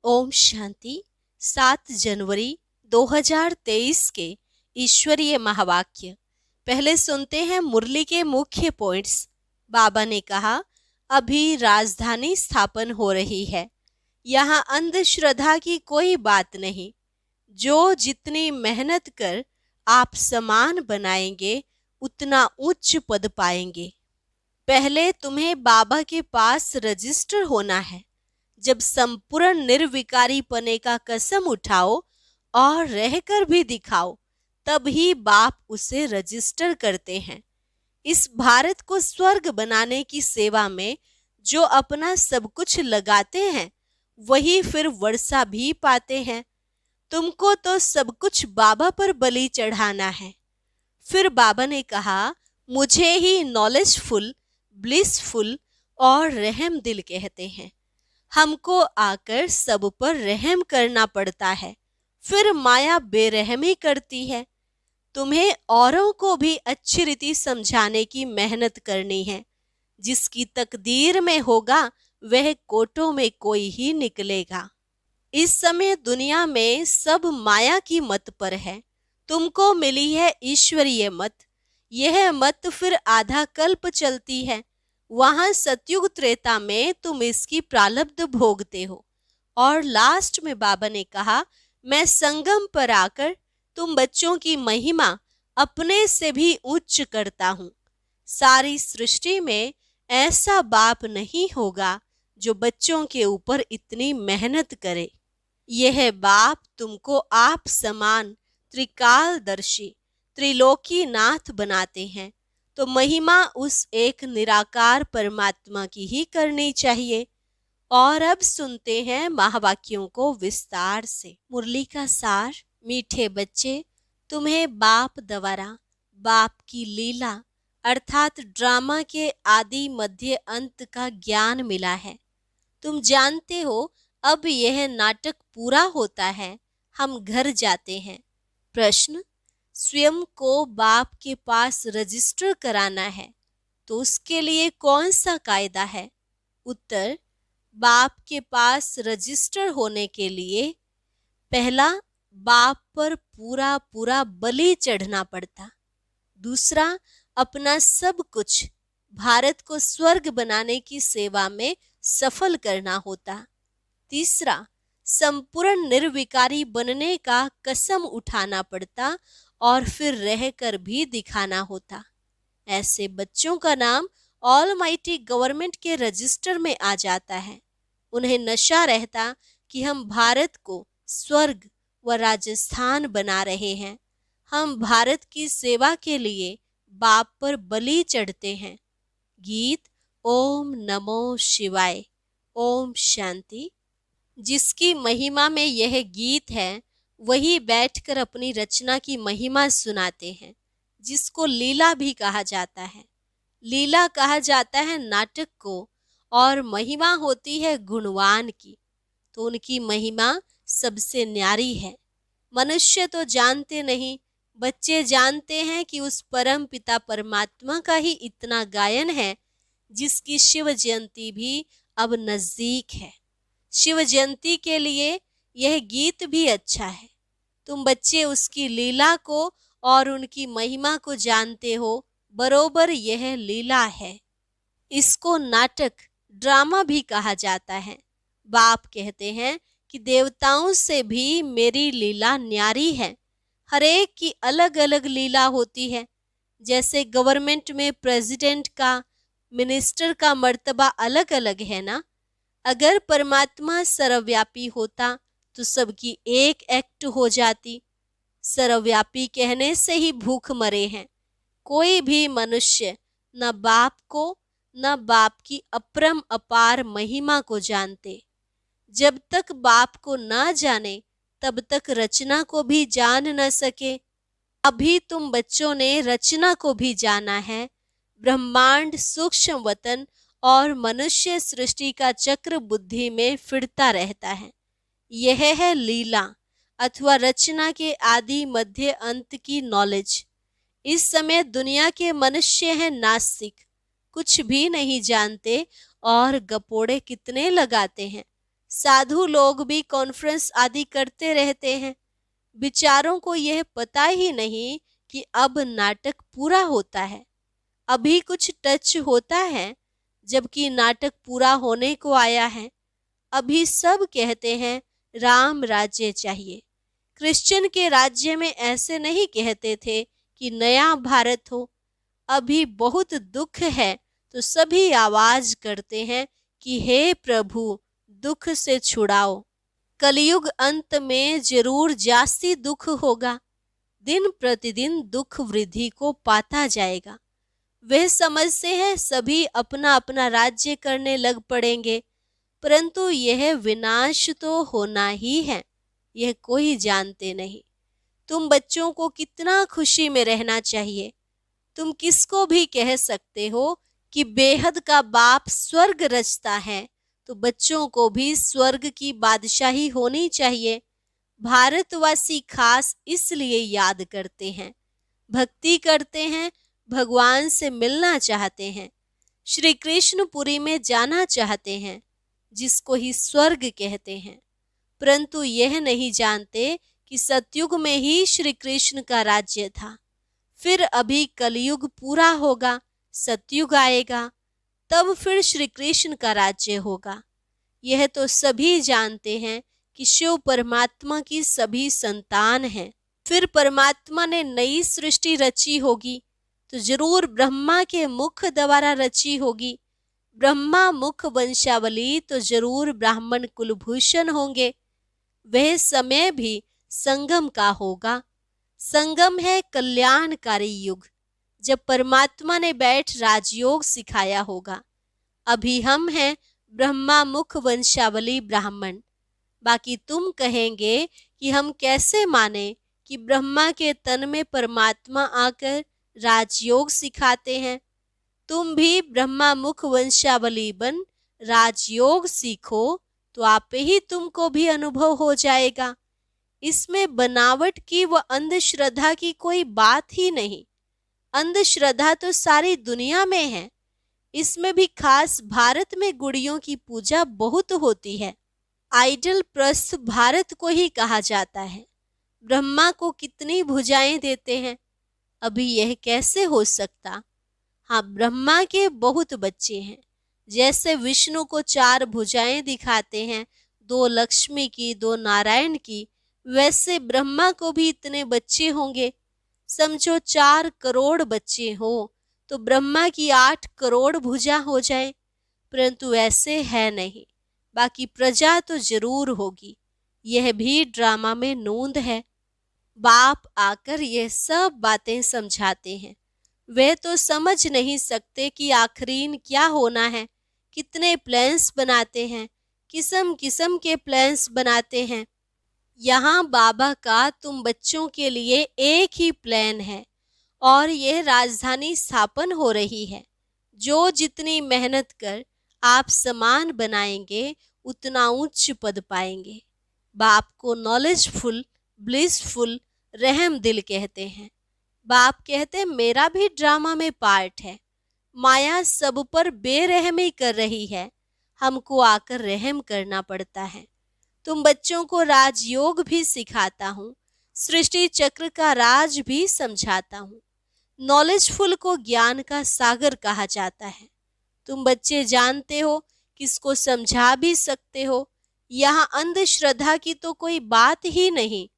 ओम शांति। 7 जनवरी 2023 के ईश्वरीय महावाक्य। पहले सुनते हैं मुरली के मुख्य पॉइंट्स। बाबा ने कहा, अभी राजधानी स्थापन हो रही है। यहाँ अंधश्रद्धा की कोई बात नहीं। जो जितनी मेहनत कर आप समान बनाएंगे उतना उच्च पद पाएंगे। पहले तुम्हें बाबा के पास रजिस्टर होना है। जब संपूर्ण निर्विकारी पने का कसम उठाओ और रहकर भी दिखाओ, तब ही बाप उसे रजिस्टर करते हैं। इस भारत को स्वर्ग बनाने की सेवा में जो अपना सब कुछ लगाते हैं वही फिर वर्षा भी पाते हैं। तुमको तो सब कुछ बाबा पर बलि चढ़ाना है। फिर बाबा ने कहा, मुझे ही नॉलेजफुल, ब्लिसफुल और रहम दिल कहते हैं। हमको आकर सब पर रहम करना पड़ता है, फिर माया बेरहमी करती है। तुम्हें औरों को भी अच्छी रीति समझाने की मेहनत करनी है। जिसकी तकदीर में होगा वह कोटों में कोई ही निकलेगा। इस समय दुनिया में सब माया की मत पर है। तुमको मिली है ईश्वरीय मत। यह मत फिर आधा कल्प चलती है। वहां सतयुग त्रेता में तुम इसकी प्रारब्ध भोगते हो। और लास्ट में बाबा ने कहा, मैं संगम पर आकर तुम बच्चों की महिमा अपने से भी उच्च करता हूँ। सारी सृष्टि में ऐसा बाप नहीं होगा जो बच्चों के ऊपर इतनी मेहनत करे। यह बाप तुमको आप समान त्रिकालदर्शी त्रिलोकी नाथ बनाते हैं, तो महिमा उस एक निराकार परमात्मा की ही करनी चाहिए। और अब सुनते हैं महावाक्यों को विस्तार से। मुरली का सार। मीठे बच्चे, तुम्हें बाप द्वारा बाप की लीला अर्थात ड्रामा के आदि मध्य अंत का ज्ञान मिला है। तुम जानते हो अब यह नाटक पूरा होता है, हम घर जाते हैं। प्रश्न, स्वयं को बाप के पास रजिस्टर कराना है तो उसके लिए कौन सा कायदा है? उत्तर, बाप के पास रजिस्टर होने के लिए पहला, बाप पर पूरा पूरा बलि चढ़ना पड़ता। दूसरा, अपना सब कुछ भारत को स्वर्ग बनाने की सेवा में सफल करना होता। तीसरा, संपूर्ण निर्विकारी बनने का कसम उठाना पड़ता और फिर रहकर भी दिखाना होता। ऐसे बच्चों का नाम ऑलमाइटी गवर्नमेंट के रजिस्टर में आ जाता है। उन्हें नशा रहता कि हम भारत को स्वर्ग व राजस्थान बना रहे हैं। हम भारत की सेवा के लिए बाप पर बलि चढ़ते हैं। गीत ओम नमो शिवाय। ओम शांति। जिसकी महिमा में यह गीत है वही बैठकर अपनी रचना की महिमा सुनाते हैं, जिसको लीला भी कहा जाता है। लीला कहा जाता है नाटक को, और महिमा होती है गुणवान की, तो उनकी महिमा सबसे न्यारी है। मनुष्य तो जानते नहीं, बच्चे जानते हैं कि उस परम पिता परमात्मा का ही इतना गायन है, जिसकी शिव जयंती भी अब नजदीक है। शिव जयंती के लिए यह गीत भी अच्छा है। तुम बच्चे उसकी लीला को और उनकी महिमा को जानते हो, बरोबर यह लीला है। इसको नाटक, ड्रामा भी कहा जाता है। बाप कहते हैं कि देवताओं से भी मेरी लीला न्यारी है। हर एक की अलग अलग लीला होती है। जैसे गवर्नमेंट में प्रेसिडेंट का, मिनिस्टर का मर्तबा अलग अलग है ना। अगर परमात्मा सर्वव्यापी होता तो सबकी एक एक्ट हो जाती। सर्वव्यापी कहने से ही भूख मरे हैं। कोई भी मनुष्य न बाप को न बाप की अपरम अपार महिमा को जानते। जब तक बाप को ना जाने तब तक रचना को भी जान न सके। अभी तुम बच्चों ने रचना को भी जाना है। ब्रह्मांड सूक्ष्म वतन और मनुष्य सृष्टि का चक्र बुद्धि में फिरता रहता है। यह है लीला अथवा रचना के आदि मध्य अंत की नॉलेज। इस समय दुनिया के मनुष्य हैं नास्तिक, कुछ भी नहीं जानते और गपोड़े कितने लगाते हैं। साधु लोग भी कॉन्फ्रेंस आदि करते रहते हैं। बिचारों को यह पता ही नहीं कि अब नाटक पूरा होता है, अभी कुछ टच होता है, जबकि नाटक पूरा होने को आया है। अभी सब कहते हैं राम राज्य चाहिए। क्रिश्चियन के राज्य में ऐसे नहीं कहते थे कि नया भारत हो। अभी बहुत दुख है तो सभी आवाज करते हैं कि हे प्रभु दुख से छुड़ाओ। कलयुग अंत में जरूर जास्ती दुख होगा। दिन प्रतिदिन दुख वृद्धि को पाता जाएगा। वे समझते हैं सभी अपना अपना राज्य करने लग पड़ेंगे, परंतु यह विनाश तो होना ही है, यह कोई जानते नहीं। तुम बच्चों को कितना खुशी में रहना चाहिए। तुम किसको भी कह सकते हो कि बेहद का बाप स्वर्ग रचता है, तो बच्चों को भी स्वर्ग की बादशाही होनी चाहिए। भारतवासी खास इसलिए याद करते हैं, भक्ति करते हैं, भगवान से मिलना चाहते हैं, श्री कृष्णपुरी में जाना चाहते हैं, जिसको ही स्वर्ग कहते हैं, परंतु यह नहीं जानते कि सतयुग में ही श्री कृष्ण का राज्य था। फिर अभी कलयुग पूरा होगा, सतयुग आएगा, तब फिर श्री कृष्ण का राज्य होगा। यह तो सभी जानते हैं कि शिव परमात्मा की सभी संतान हैं। फिर परमात्मा ने नई सृष्टि रची होगी तो जरूर ब्रह्मा के मुख द्वारा रची होगी। ब्रह्मा मुख वंशावली तो जरूर ब्राह्मण कुलभूषण होंगे। वह समय भी संगम का होगा। संगम है कल्याणकारी युग, जब परमात्मा ने बैठ राजयोग सिखाया होगा। अभी हम हैं ब्रह्मा मुख वंशावली ब्राह्मण। बाकी तुम कहेंगे कि हम कैसे माने कि ब्रह्मा के तन में परमात्मा आकर राजयोग सिखाते हैं। तुम भी ब्रह्मा मुख वंशावली बन राजयोग सीखो तो आपे ही तुमको भी अनुभव हो जाएगा। इसमें बनावट की व अंधश्रद्धा की कोई बात ही नहीं। अंधश्रद्धा तो सारी दुनिया में है। इसमें भी खास भारत में गुड़ियों की पूजा बहुत होती है। आइडल प्रस्थ भारत को ही कहा जाता है। ब्रह्मा को कितनी भुजाएं देते हैं, अभी यह कैसे हो सकता। हाँ, ब्रह्मा के बहुत बच्चे हैं। जैसे विष्णु को 4 भुजाएं दिखाते हैं, 2 लक्ष्मी की, 2 नारायण की, वैसे ब्रह्मा को भी इतने बच्चे होंगे। समझो 4 करोड़ बच्चे हो तो ब्रह्मा की 8 करोड़ भुजा हो जाए, परंतु ऐसे है नहीं। बाकी प्रजा तो जरूर होगी। यह भी ड्रामा में नोंद है। बाप आकर यह सब बातें समझाते हैं। वे तो समझ नहीं सकते कि आखिरीन क्या होना है। कितने प्लान्स बनाते हैं, किस्म किस्म के प्लान्स बनाते हैं। यहाँ बाबा का तुम बच्चों के लिए एक ही प्लान है और यह राजधानी स्थापन हो रही है। जो जितनी मेहनत कर आप समान बनाएंगे उतना उच्च पद पाएंगे। बाप को नॉलेजफुल, ब्लिसफुल, रहम दिल कहते हैं। बाप कहते मेरा भी ड्रामा में पार्ट है। माया सब पर बेरहमी कर रही है, हमको आकर रहम करना पड़ता है। तुम बच्चों को राजयोग भी सिखाता हूँ, सृष्टि चक्र का राज भी समझाता हूँ। नॉलेजफुल को ज्ञान का सागर कहा जाता है। तुम बच्चे जानते हो, किसको समझा भी सकते हो। यहाँ अंधश्रद्धा की तो कोई बात ही नहीं।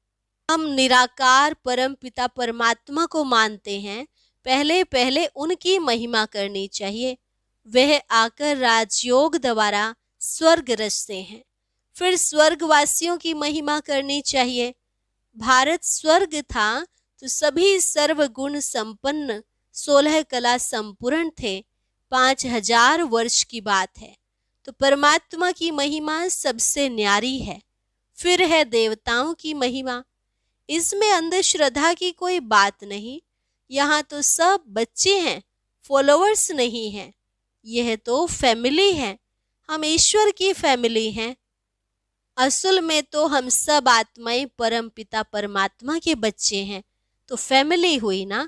हम निराकार परम पिता परमात्मा को मानते हैं। पहले पहले उनकी महिमा करनी चाहिए। वह आकर राजयोग द्वारा स्वर्ग रचते हैं, फिर स्वर्गवासियों की महिमा करनी चाहिए। भारत स्वर्ग था तो सभी सर्वगुण संपन्न 16 कला संपूर्ण थे। 5000 वर्ष की बात है, तो परमात्मा की महिमा सबसे न्यारी है। फिर है देवताओं की महिमा। इसमें अंधश्रद्धा की कोई बात नहीं। यहाँ तो सब बच्चे हैं, फॉलोअर्स नहीं हैं। यह तो फैमिली है। हम ईश्वर की फैमिली हैं। असल में तो हम सब आत्माएं परम पिता परमात्मा के बच्चे हैं, तो फैमिली हुई ना।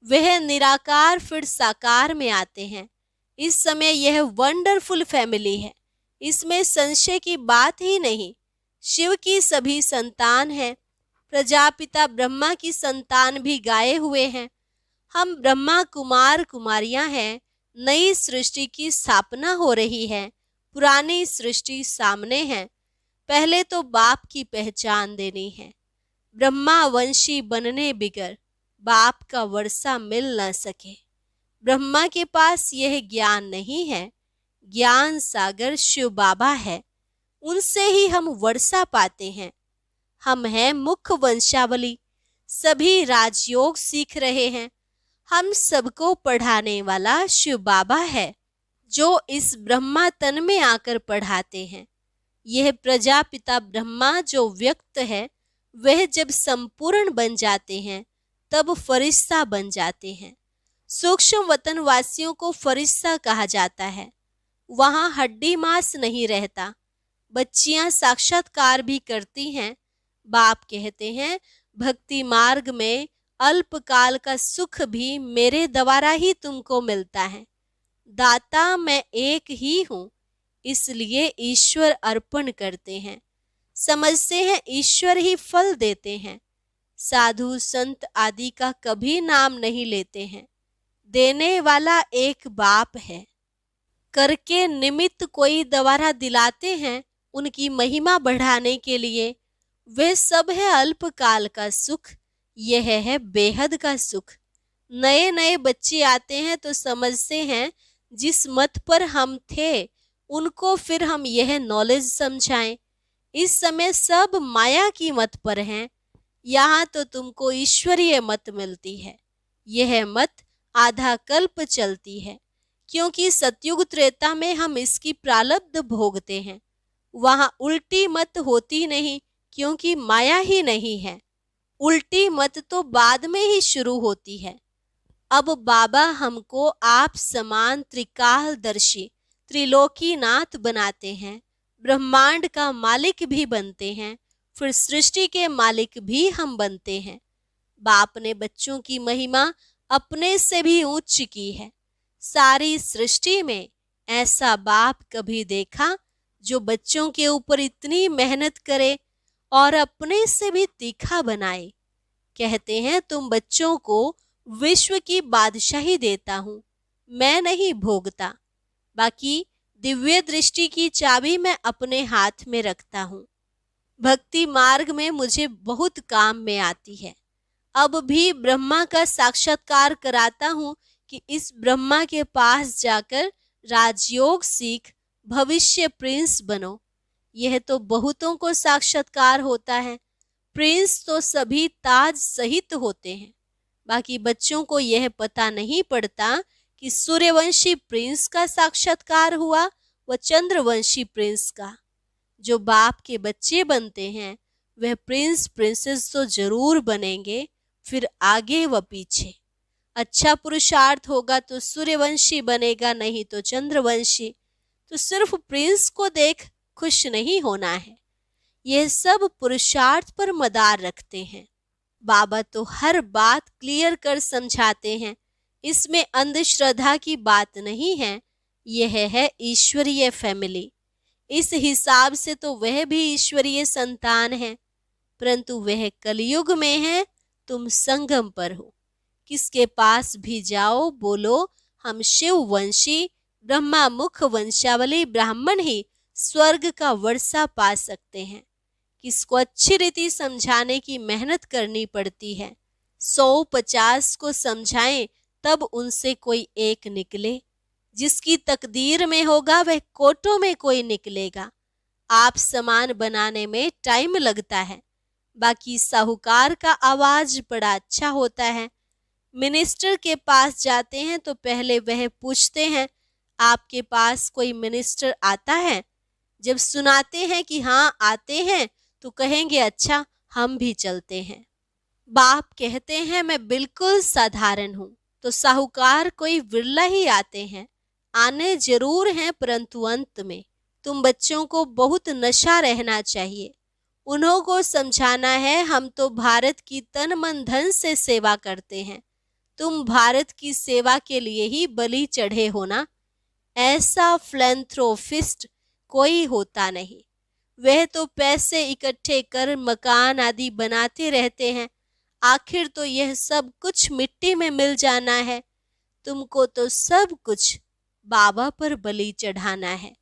वह निराकार फिर साकार में आते हैं। इस समय यह वंडरफुल फैमिली है। इसमें संशय की बात ही नहीं। शिव की सभी संतान हैं, प्रजापिता ब्रह्मा की संतान भी गाए हुए हैं। हम ब्रह्मा कुमार कुमारियां हैं। नई सृष्टि की स्थापना हो रही है, पुरानी सृष्टि सामने है। पहले तो बाप की पहचान देनी है। ब्रह्मा वंशी बनने बिगर बाप का वर्षा मिल न सके। ब्रह्मा के पास यह ज्ञान नहीं है। ज्ञान सागर शिव बाबा है, उनसे ही हम वर्षा पाते हैं। हम हैं मुख्य वंशावली, सभी राजयोग सीख रहे हैं। हम सबको पढ़ाने वाला शिव बाबा है, जो इस ब्रह्मा तन में आकर पढ़ाते हैं। यह प्रजापिता ब्रह्मा जो व्यक्त है, वह जब संपूर्ण बन जाते हैं तब फरिश्ता बन जाते हैं। सूक्ष्म वतन वासियों को फरिश्ता कहा जाता है। वहां हड्डी मांस नहीं रहता। बच्चियां साक्षात्कार भी करती हैं। बाप कहते हैं, भक्ति मार्ग में अल्पकाल का सुख भी मेरे द्वारा ही तुमको मिलता है। दाता मैं एक ही हूं, इसलिए ईश्वर अर्पण करते हैं। समझते हैं ईश्वर ही फल देते हैं। साधु संत आदि का कभी नाम नहीं लेते हैं। देने वाला एक बाप है। करके निमित्त कोई द्वारा दिलाते हैं, उनकी महिमा बढ़ाने के लिए। वह सब है अल्पकाल का सुख, यह है बेहद का सुख। नए नए बच्चे आते हैं तो समझते हैं जिस मत पर हम थे उनको फिर हम यह नॉलेज समझाएं। इस समय सब माया की मत पर हैं। यहाँ तो तुमको ईश्वरीय मत मिलती है। यह मत आधा कल्प चलती है, क्योंकि सतयुग त्रेता में हम इसकी प्रारब्ध भोगते हैं। वहां उल्टी मत होती नहीं, क्योंकि माया ही नहीं है। उल्टी मत तो बाद में ही शुरू होती है। अब बाबा हमको आप समान त्रिकालदर्शी त्रिलोकीनाथ बनाते हैं। ब्रह्मांड का मालिक भी बनते हैं, फिर सृष्टि के मालिक भी हम बनते हैं। बाप ने बच्चों की महिमा अपने से भी उच्च की है। सारी सृष्टि में ऐसा बाप कभी देखा जो बच्चों के ऊपर इतनी मेहनत करे और अपने से भी तीखा बनाए। कहते हैं, तुम बच्चों को विश्व की बादशाही देता हूं, मैं नहीं भोगता। बाकी दिव्य दृष्टि की चाबी मैं अपने हाथ में रखता हूं। भक्ति मार्ग में मुझे बहुत काम में आती है। अब भी ब्रह्मा का साक्षात्कार कराता हूं कि इस ब्रह्मा के पास जाकर राजयोग सीख भविष्य प्रिंस बनो। यह तो बहुतों को साक्षात्कार होता है। प्रिंस तो सभी ताज सहित होते हैं। बाकी बच्चों को यह पता नहीं पड़ता कि सूर्यवंशी प्रिंस का साक्षात्कार हुआ व चंद्रवंशी प्रिंस का। जो बाप के बच्चे बनते हैं वह प्रिंस प्रिंसेस तो जरूर बनेंगे, फिर आगे व पीछे। अच्छा पुरुषार्थ होगा तो सूर्यवंशी बनेगा, नहीं तो चंद्रवंशी। तो सिर्फ प्रिंस को देख खुश नहीं होना है। यह सब पुरुषार्थ पर मदार रखते हैं। बाबा तो हर बात क्लियर कर समझाते हैं। इसमें अंधश्रद्धा की बात नहीं है। यह है ईश्वरीय फैमिली। इस हिसाब से तो वह भी ईश्वरीय संतान है, परंतु वह कलयुग में है, तुम संगम पर हो। किसके पास भी जाओ बोलो हम शिव वंशी ब्रह्मा मुख वंशावली ब्राह्मण ही स्वर्ग का वर्षा पा सकते हैं। किसको अच्छी रीति समझाने की मेहनत करनी पड़ती है। 150 को समझाएं तब उनसे कोई एक निकले। जिसकी तकदीर में होगा वह कोटों में कोई निकलेगा। आप समान बनाने में टाइम लगता है। बाकी साहूकार का आवाज बड़ा अच्छा होता है। मिनिस्टर के पास जाते हैं तो पहले वह पूछते हैं, आपके पास कोई मिनिस्टर आता है? जब सुनाते हैं कि हाँ आते हैं तो कहेंगे अच्छा हम भी चलते हैं। बाप कहते हैं मैं बिल्कुल साधारण हूँ, तो साहूकार कोई विरला ही आते हैं। आने जरूर हैं, परंतु अंत में तुम बच्चों को बहुत नशा रहना चाहिए। उन्हों को समझाना है हम तो भारत की तन मन धन से सेवा करते हैं, तुम भारत की सेवा के लिए ही बलि चढ़े हो ना। ऐसा फिलैंथ्रोपिस्ट कोई होता नहीं। वह तो पैसे इकट्ठे कर मकान आदि बनाते रहते हैं। आखिर तो यह सब कुछ मिट्टी में मिल जाना है। तुमको तो सब कुछ बाबा पर बलि चढ़ाना है।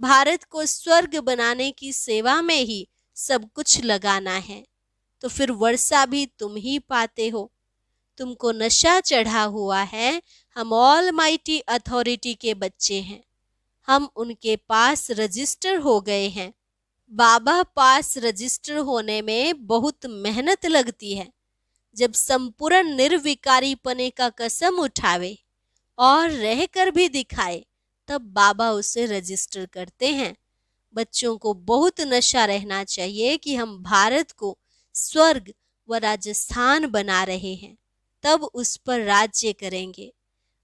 भारत को स्वर्ग बनाने की सेवा में ही सब कुछ लगाना है। तो फिर वर्षा भी तुम ही पाते हो। तुमको नशा चढ़ा हुआ है। हम ऑल माइटी अथॉरिटी के बच्चे हैं। हम उनके पास रजिस्टर हो गए हैं। बाबा पास रजिस्टर होने में बहुत मेहनत लगती है। जब संपूर्ण निर्विकारी पने का कसम उठावे और रहकर भी दिखाए, तब बाबा उसे रजिस्टर करते हैं। बच्चों को बहुत नशा रहना चाहिए कि हम भारत को स्वर्ग व राजस्थान बना रहे हैं, तब उस पर राज्य करेंगे।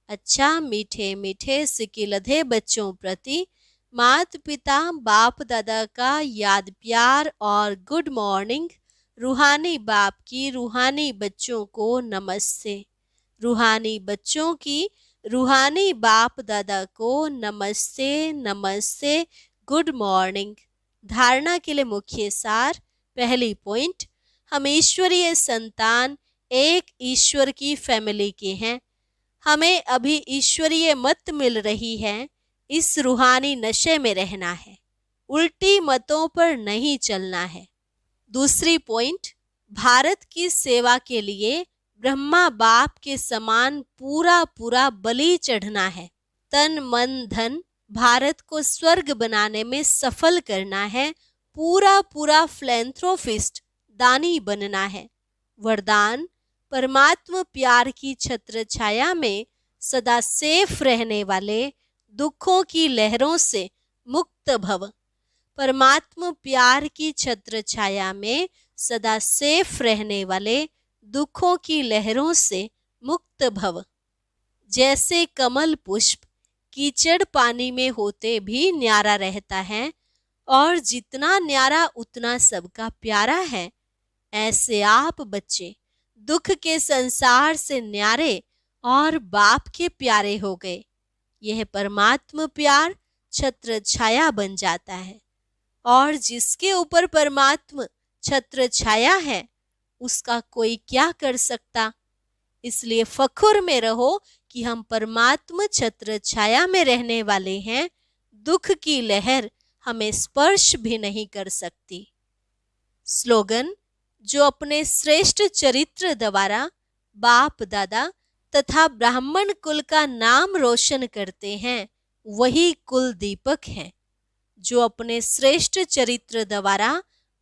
अच्छा मीठे मीठे सिकिलधे बच्चों प्रति माता पिता बाप दादा का याद प्यार और गुड मॉर्निंग। रूहानी बाप की रूहानी बच्चों को नमस्ते। रूहानी बच्चों की रूहानी बाप दादा को नमस्ते नमस्ते, गुड मॉर्निंग। धारणा के लिए मुख्य सार। पहली पॉइंट, हम ईश्वरीय संतान एक ईश्वर की फैमिली के हैं। हमें अभी ईश्वरीय मत मिल रही है। इस रूहानी नशे में रहना है, उल्टी मतों पर नहीं चलना है। दूसरी पॉइंट, भारत की सेवा के लिए ब्रह्मा बाप के समान पूरा पूरा बलि चढ़ना है। तन मन धन भारत को स्वर्ग बनाने में सफल करना है। पूरा पूरा फिलैंथ्रोपिस्ट दानी बनना है। वरदान, परमात्मा प्यार की छत्र छाया में सदा सेफ रहने वाले, दुखों की लहरों से मुक्त भव। परमात्मा प्यार की छत्र छाया में सदा सेफ रहने वाले, दुखों की लहरों से मुक्त भव। जैसे कमल पुष्प कीचड़ पानी में होते भी न्यारा रहता है और जितना न्यारा उतना सबका प्यारा है, ऐसे आप बच्चे दुख के संसार से न्यारे और बाप के प्यारे हो गए। यह परमात्मा प्यार छत्र छाया बन जाता है और जिसके ऊपर परमात्मा छत्र छाया है उसका कोई क्या कर सकता। इसलिए फखुर में रहो कि हम परमात्मा छत्र छाया में रहने वाले हैं। दुख की लहर हमें स्पर्श भी नहीं कर सकती। स्लोगन, जो अपने श्रेष्ठ चरित्र द्वारा बाप दादा तथा ब्राह्मण कुल का नाम रोशन करते हैं, वही कुल दीपक हैं। जो अपने श्रेष्ठ चरित्र द्वारा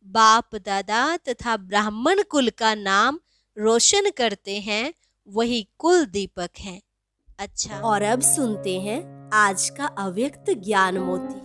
बाप दादा तथा ब्राह्मण कुल का नाम रोशन करते हैं, वही कुल दीपक हैं। अच्छा, और अब सुनते हैं आज का अव्यक्त ज्ञान मोती।